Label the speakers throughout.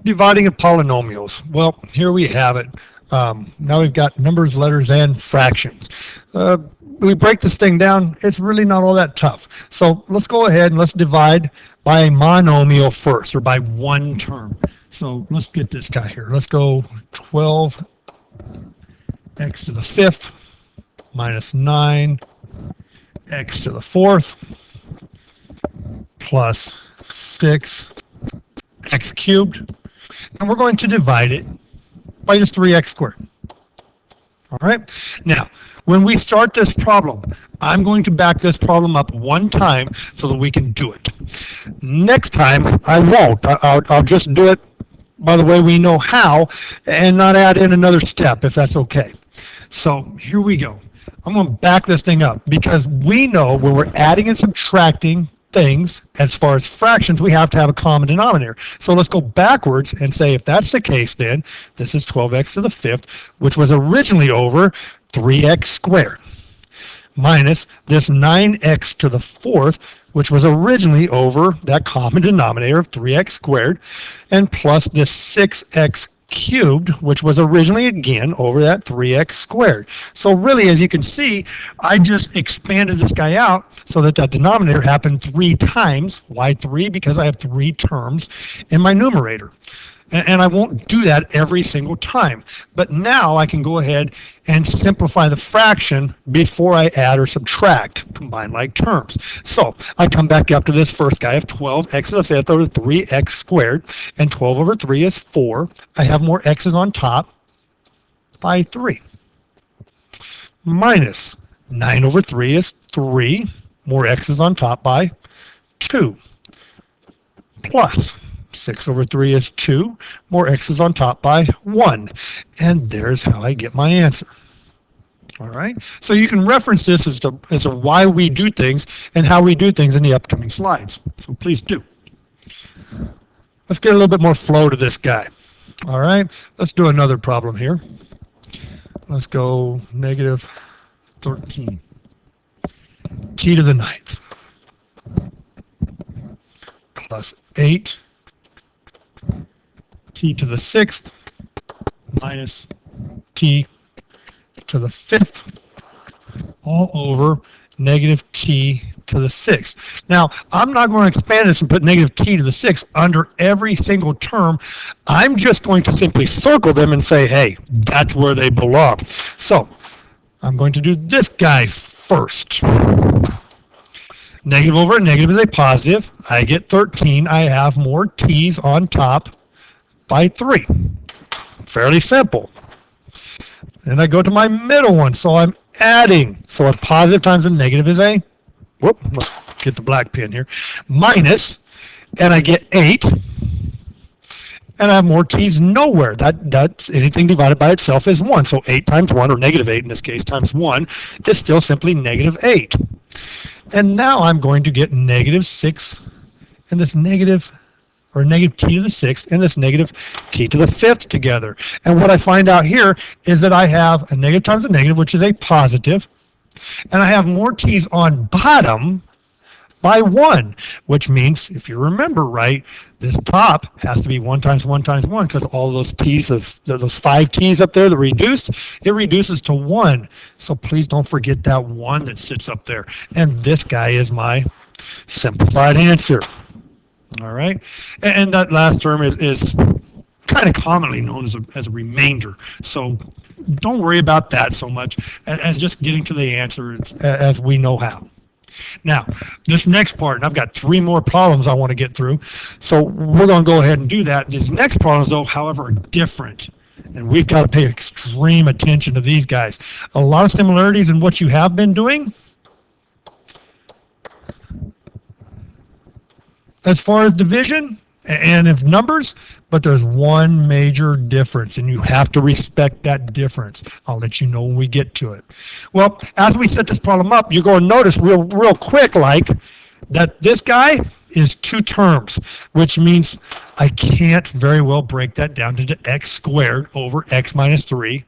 Speaker 1: Dividing of polynomials. Well, here we have it. Now we've got numbers, letters, and fractions. We break this thing down, it's really not all that tough. So let's go ahead and let's divide by a monomial first, or by one term. So let's get this guy here. Let's go 12x to the fifth minus 9x to the fourth plus 6x cubed. And we're going to divide it by just 3x squared. All right. Now, when we start this problem, I'm going to back this problem up one time so that we can do it. Next time, I won't. I'll just do it by the way we know how and not add in another step, if that's okay. So here we go. I'm going to back this thing up because we know when we're adding and subtracting things, as far as fractions, we have to have a common denominator. So let's go backwards and say, if that's the case, then this is 12x to the fifth, which was originally over 3x squared, minus this 9x to the fourth, which was originally over that common denominator of 3x squared, and plus this 6x cubed, which was originally again over that 3x squared. So really, as you can see, I just expanded this guy out so that that denominator happened 3 times. Why 3? Because I have 3 terms in my numerator. And I won't do that every single time. But now I can go ahead and simplify the fraction before I add or subtract combined like terms. So I come back up to this first guy of 12x to the fifth over 3x squared, and 12 over 3 is 4. I have more x's on top by 3. Minus 9 over 3 is 3. More x's on top by 2. Plus 6 over 3 is 2. More x's on top by 1. And there's how I get my answer. All right? So you can reference this as to why we do things and how we do things in the upcoming slides. So please do. Let's get a little bit more flow to this guy. All right? Let's do another problem here. Let's go negative 13. T to the ninth. Plus 8. T to the sixth minus t to the fifth all over negative t to the sixth. Now, I'm not going to expand this and put negative t to the sixth under every single term. I'm just going to simply circle them and say, hey, that's where they belong. So I'm going to do this guy first. Negative over negative is a positive. I get 13. I have more t's on top by 3. Fairly simple. And I go to my middle one, so I'm adding. So a positive times a negative is a, whoop, let's get the black pen here, minus, and I get 8. And I have more t's nowhere. That's anything divided by itself is 1. So 8 times 1, or negative 8 in this case, times 1 is still simply negative 8. And now I'm going to get negative 6 and this negative, or negative t to the sixth, and this negative t to the fifth together. And what I find out here is that I have a negative times a negative, which is a positive, and I have more t's on bottom by 1, which means, if you remember right, this top has to be 1 times 1 times 1, because all those t's, those 5 t's up there that reduced, it reduces to 1. So please don't forget that 1 that sits up there. And this guy is my simplified answer. All right, and that last term is kind of commonly known as a remainder. So don't worry about that so much as just getting to the answer as we know how. Now, this next part, and I've got 3 more problems I want to get through, so we're going to go ahead and do that. These next problems, though, however, are different, and we've got to pay extreme attention to these guys. A lot of similarities in what you have been doing. As far as division and of numbers, but there's one major difference, and you have to respect that difference. I'll let you know when we get to it. Well, as we set this problem up, you're going to notice real quick like that this guy is 2 terms, which means I can't very well break that down into x squared over x minus 3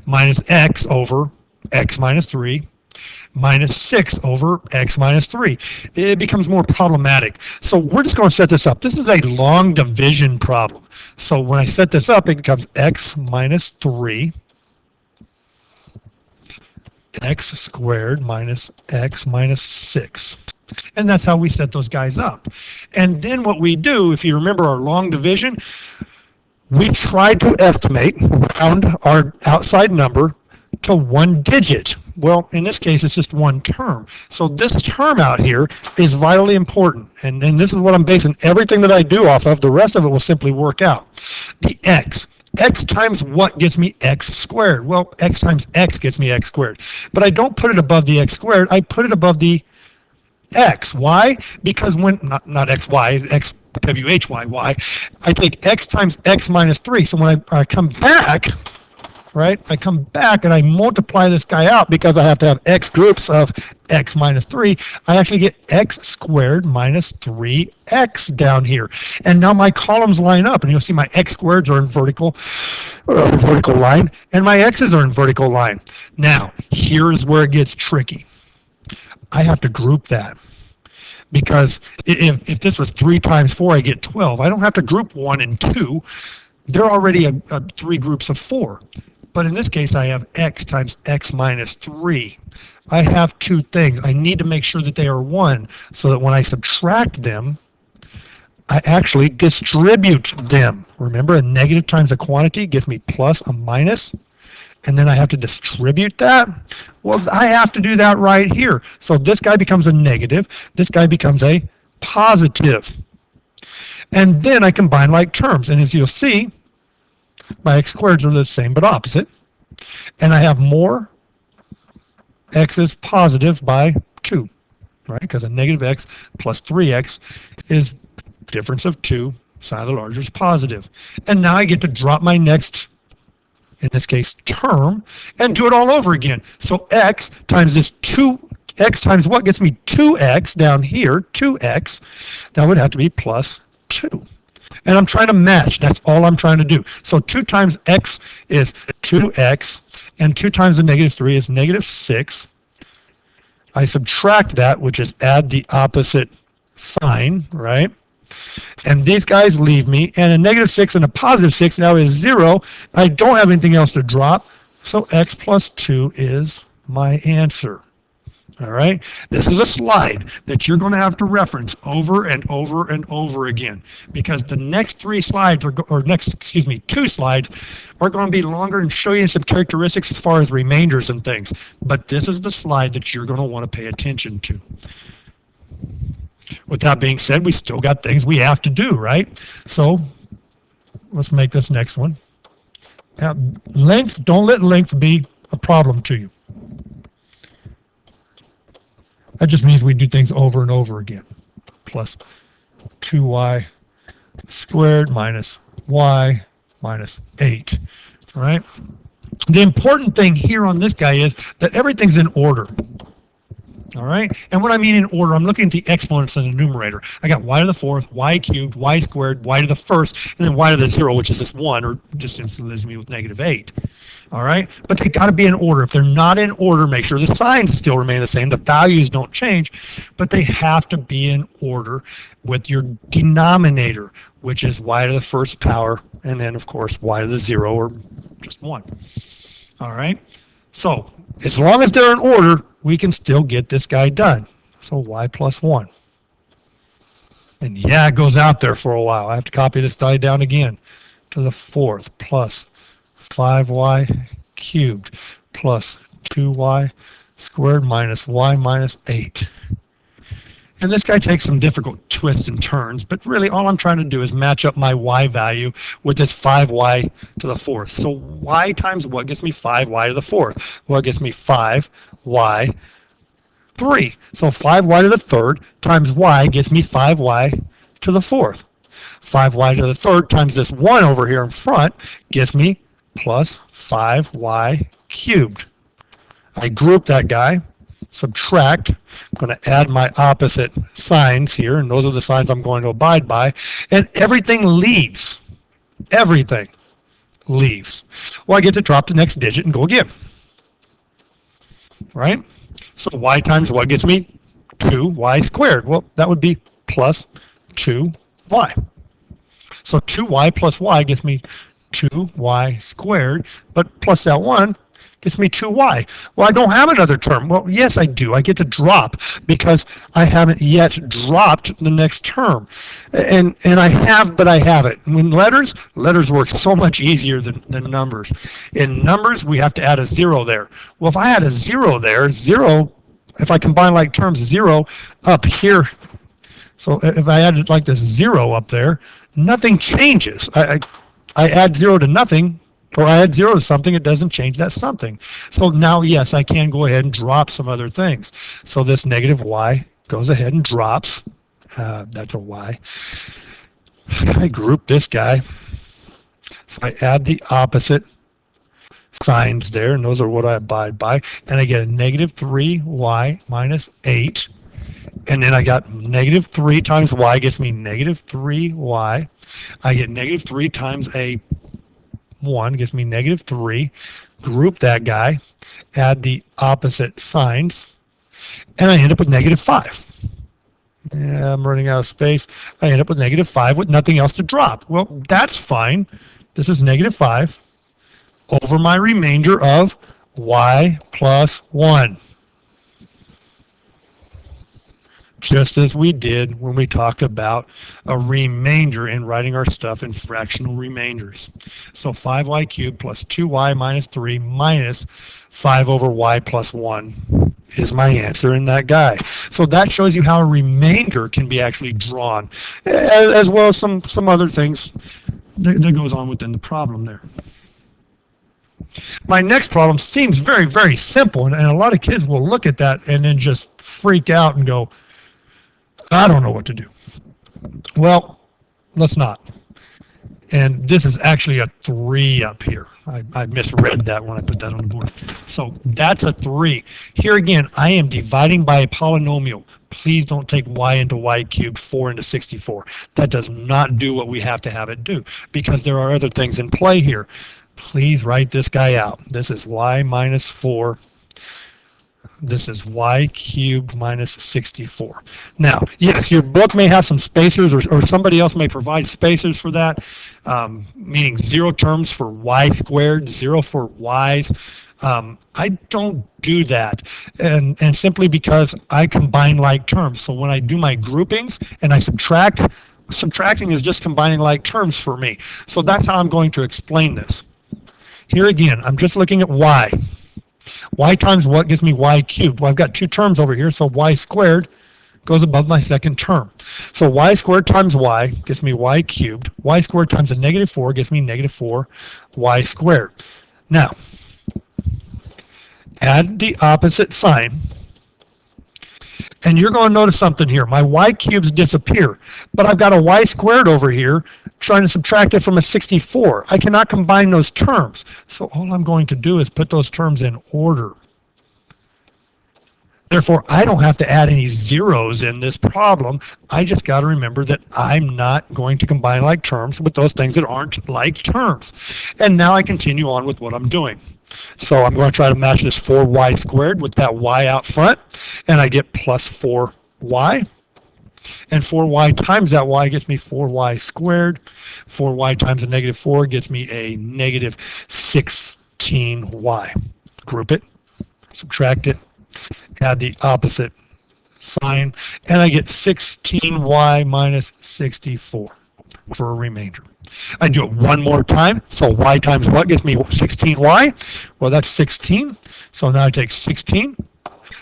Speaker 1: minus x over x minus 3 minus 6 over x minus 3. It becomes more problematic. So we're just going to set this up. This is a long division problem. So when I set this up, it becomes x minus 3 x squared minus x minus 6. And that's how we set those guys up. And then what we do, if you remember our long division, we try to estimate round our outside number to one digit. Well, in this case, it's just one term. So this term out here is vitally important. And this is what I'm basing everything that I do off of. The rest of it will simply work out. The x. X times what gets me x squared? Well, x times x gets me x squared. But I don't put it above the x squared. I put it above the x. Why? Because when, not x, y, x, w, h, y, y, I take x times x minus 3. So when I come back, right, I come back and I multiply this guy out because I have to have x groups of x minus 3. I actually get x squared minus 3x down here. And now my columns line up, and you'll see my x squareds are in vertical line, and my x's are in vertical line. Now, here's where it gets tricky. I have to group that. Because if this was 3 times 4, I get 12. I don't have to group 1 and 2. They're already 3 groups of 4. But in this case, I have x times x minus 3. I have 2 things. I need to make sure that they are 1 so that when I subtract them, I actually distribute them. Remember, a negative times a quantity gives me plus a minus. And then I have to distribute that? Well, I have to do that right here. So this guy becomes a negative. This guy becomes a positive. And then I combine like terms. And as you'll see, my x squareds are the same but opposite. And I have more x is positive by 2, right? Because a negative x plus 3x is difference of 2. Side of the larger is positive. And now I get to drop my next, in this case, term, and do it all over again. So x times this 2x times what gets me 2x down here, 2x, that would have to be plus 2. And I'm trying to match. That's all I'm trying to do. So 2 times x is 2x, and 2 times the negative 3 is negative 6. I subtract that, which is add the opposite sign, right? And these guys leave me, and a negative 6 and a positive 6 now is 0. I don't have anything else to drop, so x plus 2 is my answer. All right? This is a slide that you're going to have to reference over and over and over again, because the next 2 slides are going to be longer and show you some characteristics as far as remainders and things. But this is the slide that you're going to want to pay attention to. With that being said, we still got things we have to do, right? So let's make this next one. Now, length, don't let length be a problem to you. That just means we do things over and over again. Plus 2y squared minus y minus 8, all right? The important thing here on this guy is that everything's in order. All right, and what I mean in order, I'm looking at the exponents in the numerator. I got y to the 4th, y cubed, y squared, y to the 1st, and then y to the 0, which is this 1, or just leaves me with negative 8. All right, but they got to be in order. If they're not in order, make sure the signs still remain the same. The values don't change, but they have to be in order with your denominator, which is y to the 1st power, and then, of course, y to the 0, or just 1. All right, so as long as they're in order, we can still get this guy done. So y plus 1. And yeah, it goes out there for a while. I have to copy this die down again to the 4th plus 5y cubed plus 2y squared minus y minus 8. And this guy takes some difficult twists and turns, but really all I'm trying to do is match up my y value with this 5y to the 4th. So y times what gets me 5y to the 4th? Well, it gets me 5y 3. So 5y to the 3rd times y gets me 5y to the 4th. 5y to the 3rd times this 1 over here in front gives me plus 5y cubed. I group that guy. Subtract. I'm going to add my opposite signs here, and those are the signs I'm going to abide by, and everything leaves. Everything leaves. Well, I get to drop the next digit and go again. Right? So y times what gets me 2y squared? Well, that would be plus 2y. So 2y plus y gets me 2y squared, but plus that 1 gets me 2y. Well, I don't have another term. Well, yes, I do. I get to drop because I haven't yet dropped the next term. And I have, but I haven't. When letters work so much easier than numbers. In numbers, we have to add a 0 there. Well, if I add a 0 there, 0, if I combine like terms, 0 up here. So if I added like this 0 up there, nothing changes. I add 0 to nothing, or I add 0 to something, it doesn't change that something. So now, yes, I can go ahead and drop some other things. So this negative y goes ahead and drops. That's a y. I group this guy. So I add the opposite signs there, and those are what I abide by. And I get a negative 3y minus 8. And then I got negative 3 times y gets me negative 3y. I get negative 3 times a 1 gives me negative 3. Group that guy, add the opposite signs, and I end up with negative 5. Yeah, I'm running out of space. I end up with negative 5 with nothing else to drop. Well, that's fine. This is negative 5 over my remainder of y plus 1. Just as we did when we talked about a remainder in writing our stuff in fractional remainders. So 5y cubed plus 2y minus 3 minus 5 over y plus 1 is my answer in that guy. So that shows you how a remainder can be actually drawn, as well as some other things that goes on within the problem there. My next problem seems very, very simple, and a lot of kids will look at that and then just freak out and go, I don't know what to do. Well, let's not. And this is actually a 3 up here. I misread that when I put that on the board. So that's a 3. Here again, I am dividing by a polynomial. Please don't take y into y cubed, 4 into 64. That does not do what we have to have it do, because there are other things in play here. Please write this guy out. This is y minus 4. This is y cubed minus 64. Now, yes, your book may have some spacers, or somebody else may provide spacers for that, meaning 0 terms for y squared, 0 for y's. I don't do that, and simply because I combine like terms. So when I do my groupings and I subtract, subtracting is just combining like terms for me. So that's how I'm going to explain this. Here again, I'm just looking at y. Y times what gives me y cubed? Well, I've got 2 terms over here, so y squared goes above my second term. So y squared times y gives me y cubed. Y squared times a negative 4 gives me negative 4y squared. Now, add the opposite sign, and you're going to notice something here. My y cubes disappear, but I've got a y squared over here trying to subtract it from a 64. I cannot combine those terms. So all I'm going to do is put those terms in order. Therefore, I don't have to add any zeros in this problem. I just got to remember that I'm not going to combine like terms with those things that aren't like terms. And now I continue on with what I'm doing. So I'm going to try to match this 4y squared with that y out front, and I get plus 4y. And 4y times that y gets me 4y squared. 4y times a negative 4 gets me a negative 16y. Group it, subtract it, add the opposite sign, and I get 16y minus 64 for a remainder. I do it one more time. So y times what gets me 16y? Well, that's 16. So now I take 16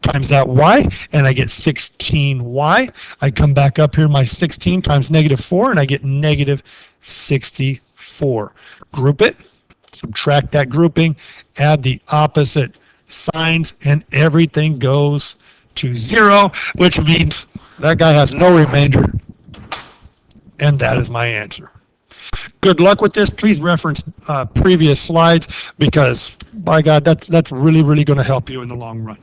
Speaker 1: times that y, and I get 16y. I come back up here, my 16 times negative 4, and I get negative 64. Group it, subtract that grouping, add the opposite signs, and everything goes to 0, which means that guy has no remainder, and that is my answer. Good luck with this. Please reference previous slides, because by God, that's really, really going to help you in the long run.